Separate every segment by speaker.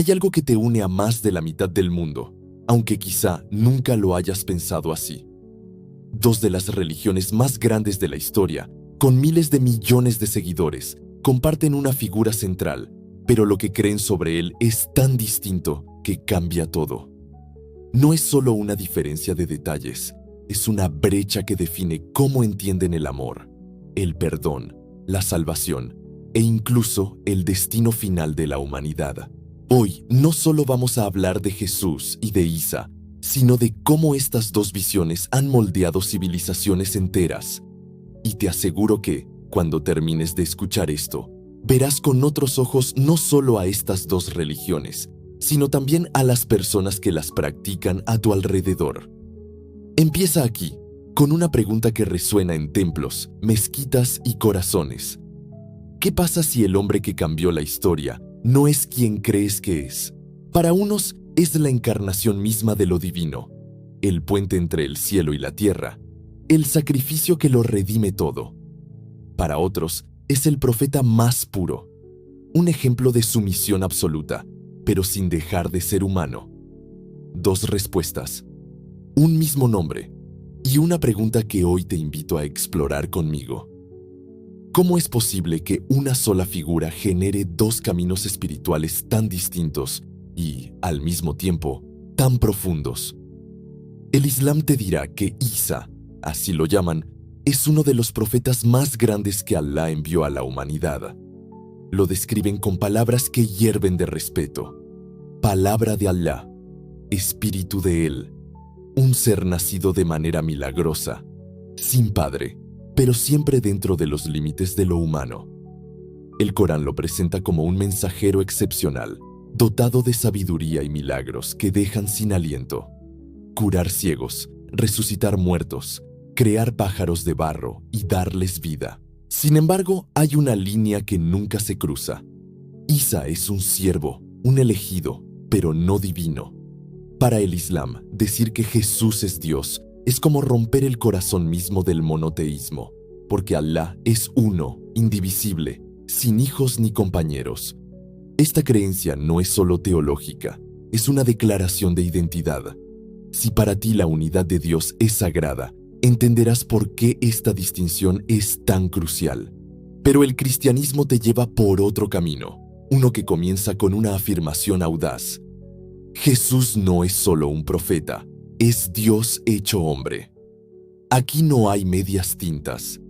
Speaker 1: Hay algo que te une a más de la mitad del mundo, aunque quizá nunca lo hayas pensado así. Dos de las religiones más grandes de la historia, con miles de millones de seguidores, comparten una figura central, pero lo que creen sobre él es tan distinto que cambia todo. No es solo una diferencia de detalles, es una brecha que define cómo entienden el amor, el perdón, la salvación e incluso el destino final de la humanidad. Hoy no solo vamos a hablar de Jesús y de Isa, sino de cómo estas dos visiones han moldeado civilizaciones enteras. Y te aseguro que, cuando termines de escuchar esto, verás con otros ojos no solo a estas dos religiones, sino también a las personas que las practican a tu alrededor. Empieza aquí, con una pregunta que resuena en templos, mezquitas y corazones. ¿Qué pasa si el hombre que cambió la historia no es quien crees que es? Para unos es la encarnación misma de lo divino, el puente entre el cielo y la tierra, el sacrificio que lo redime todo. Para otros es el profeta más puro, un ejemplo de sumisión absoluta, pero sin dejar de ser humano. Dos respuestas, un mismo nombre y una pregunta que hoy te invito a explorar conmigo. ¿Cómo es posible que una sola figura genere dos caminos espirituales tan distintos y, al mismo tiempo, tan profundos? El Islam te dirá que Isa, así lo llaman, es uno de los profetas más grandes que Alá envió a la humanidad. Lo describen con palabras que hierven de respeto. Palabra de Alá, espíritu de Él, un ser nacido de manera milagrosa, sin padre, pero siempre dentro de los límites de lo humano. El Corán lo presenta como un mensajero excepcional, dotado de sabiduría y milagros que dejan sin aliento. Curar ciegos, resucitar muertos, crear pájaros de barro y darles vida. Sin embargo, hay una línea que nunca se cruza. Isa es un siervo, un elegido, pero no divino. Para el Islam, decir que Jesús es Dios es como romper el corazón mismo del monoteísmo, porque Alá es uno, indivisible, sin hijos ni compañeros. Esta creencia no es solo teológica, es una declaración de identidad. Si para ti la unidad de Dios es sagrada, entenderás por qué esta distinción es tan crucial. Pero el cristianismo te lleva por otro camino, uno que comienza con una afirmación audaz. Jesús no es solo un profeta, es Dios hecho hombre. Aquí no hay medias tintas.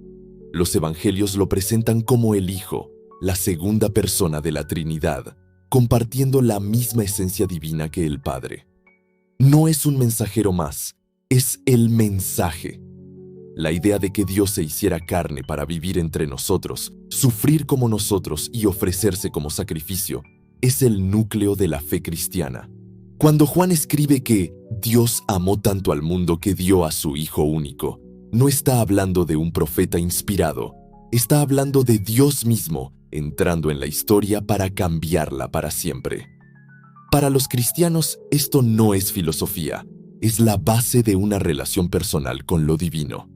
Speaker 1: Los evangelios lo presentan como el Hijo, la segunda persona de la Trinidad, compartiendo la misma esencia divina que el Padre. No es un mensajero más, es el mensaje. La idea de que Dios se hiciera carne para vivir entre nosotros, sufrir como nosotros y ofrecerse como sacrificio, es el núcleo de la fe cristiana. Cuando Juan escribe que Dios amó tanto al mundo que dio a su Hijo único, no está hablando de un profeta inspirado, está hablando de Dios mismo entrando en la historia para cambiarla para siempre. Para los cristianos, esto no es filosofía, es la base de una relación personal con lo divino.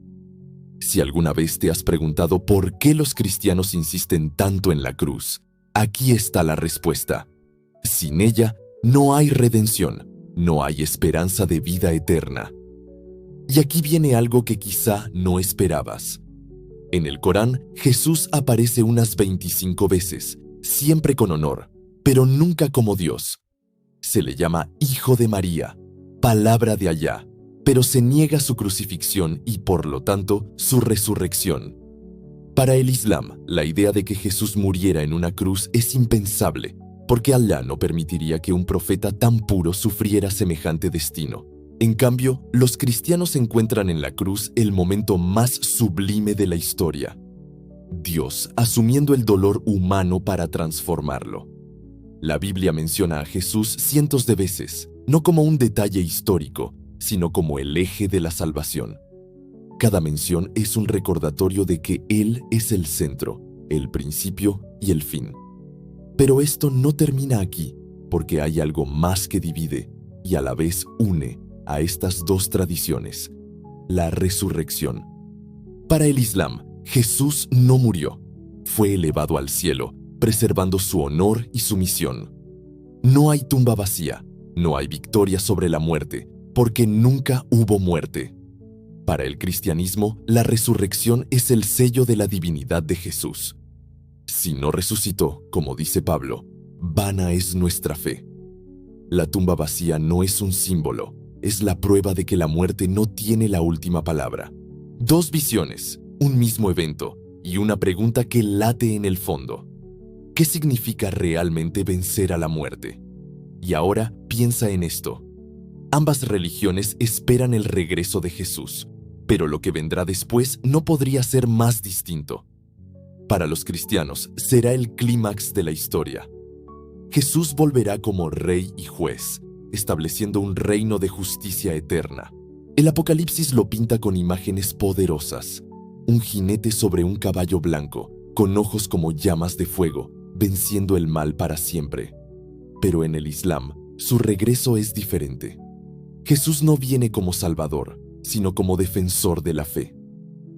Speaker 1: Si alguna vez te has preguntado por qué los cristianos insisten tanto en la cruz, aquí está la respuesta. Sin ella, no hay redención, no hay esperanza de vida eterna. Y aquí viene algo que quizá no esperabas. En el Corán, Jesús aparece unas 25 veces, siempre con honor, pero nunca como Dios. Se le llama Hijo de María, palabra de Alá, pero se niega su crucifixión y, por lo tanto, su resurrección. Para el Islam, la idea de que Jesús muriera en una cruz es impensable, porque Alá no permitiría que un profeta tan puro sufriera semejante destino. En cambio, los cristianos encuentran en la cruz el momento más sublime de la historia. Dios asumiendo el dolor humano para transformarlo. La Biblia menciona a Jesús cientos de veces, no como un detalle histórico, sino como el eje de la salvación. Cada mención es un recordatorio de que Él es el centro, el principio y el fin. Pero esto no termina aquí, porque hay algo más que divide y a la vez une a estas dos tradiciones: la resurrección. Para el Islam, Jesús no murió, fue elevado al cielo, preservando su honor y su misión. No hay tumba vacía, no hay victoria sobre la muerte, porque nunca hubo muerte. Para el cristianismo, la resurrección es el sello de la divinidad de Jesús. Si no resucitó, como dice Pablo, vana es nuestra fe. La tumba vacía no es un símbolo, es la prueba de que la muerte no tiene la última palabra. Dos visiones, un mismo evento y una pregunta que late en el fondo. ¿Qué significa realmente vencer a la muerte? Y ahora piensa en esto. Ambas religiones esperan el regreso de Jesús, pero lo que vendrá después no podría ser más distinto. Para los cristianos será el clímax de la historia. Jesús volverá como rey y juez, estableciendo un reino de justicia eterna. El Apocalipsis lo pinta con imágenes poderosas. Un jinete sobre un caballo blanco, con ojos como llamas de fuego, venciendo el mal para siempre. Pero en el Islam, su regreso es diferente. Jesús no viene como Salvador, sino como defensor de la fe.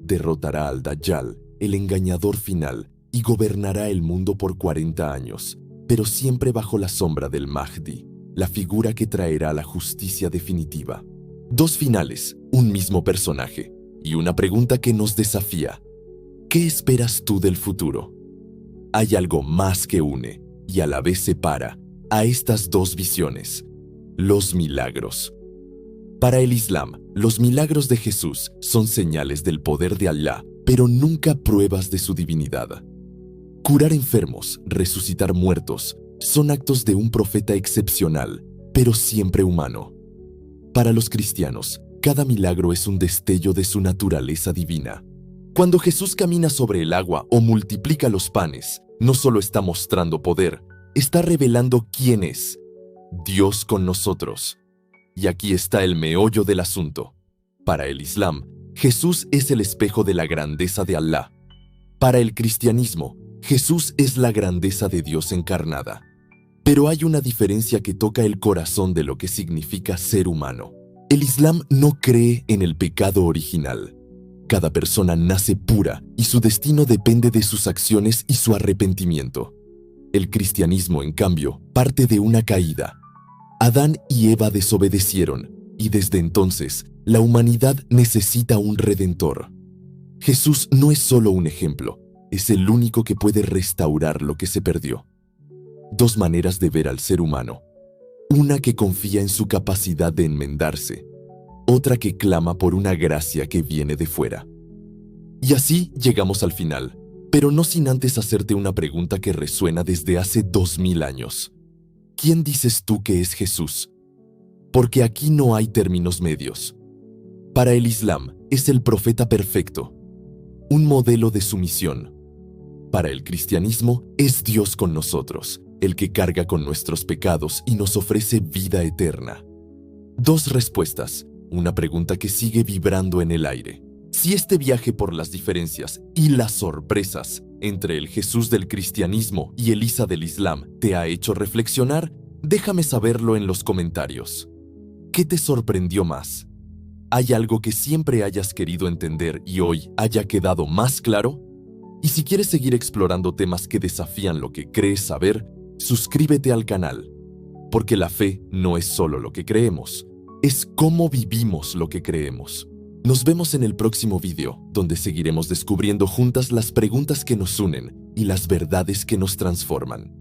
Speaker 1: Derrotará al Dajjal, el engañador final, y gobernará el mundo por 40 años, pero siempre bajo la sombra del Mahdi, la figura que traerá la justicia definitiva. Dos finales, un mismo personaje, y una pregunta que nos desafía. ¿Qué esperas tú del futuro? Hay algo más que une, y a la vez separa, a estas dos visiones: los milagros. Para el Islam, los milagros de Jesús son señales del poder de Allah, pero nunca pruebas de su divinidad. Curar enfermos, resucitar muertos, son actos de un profeta excepcional, pero siempre humano. Para los cristianos, cada milagro es un destello de su naturaleza divina. Cuando Jesús camina sobre el agua o multiplica los panes, no solo está mostrando poder, está revelando quién es: Dios con nosotros. Y aquí está el meollo del asunto. Para el Islam, Jesús es el espejo de la grandeza de Allah. Para el cristianismo, Jesús es la grandeza de Dios encarnada. Pero hay una diferencia que toca el corazón de lo que significa ser humano. El Islam no cree en el pecado original. Cada persona nace pura y su destino depende de sus acciones y su arrepentimiento. El cristianismo, en cambio, parte de una caída. Adán y Eva desobedecieron, y desde entonces, la humanidad necesita un redentor. Jesús no es solo un ejemplo, es el único que puede restaurar lo que se perdió. Dos maneras de ver al ser humano. Una que confía en su capacidad de enmendarse, otra que clama por una gracia que viene de fuera. Y así llegamos al final, pero no sin antes hacerte una pregunta que resuena desde hace 2000 años. ¿Quién dices tú que es Jesús? Porque aquí no hay términos medios. Para el Islam es el profeta perfecto, un modelo de sumisión. Para el cristianismo es Dios con nosotros, el que carga con nuestros pecados y nos ofrece vida eterna. Dos respuestas, una pregunta que sigue vibrando en el aire. Si este viaje por las diferencias y las sorpresas entre el Jesús del cristianismo y el Isa del Islam te ha hecho reflexionar, déjame saberlo en los comentarios. ¿Qué te sorprendió más? ¿Hay algo que siempre hayas querido entender y hoy haya quedado más claro? Y si quieres seguir explorando temas que desafían lo que crees saber, suscríbete al canal, porque la fe no es solo lo que creemos, es cómo vivimos lo que creemos. Nos vemos en el próximo video, donde seguiremos descubriendo juntas las preguntas que nos unen y las verdades que nos transforman.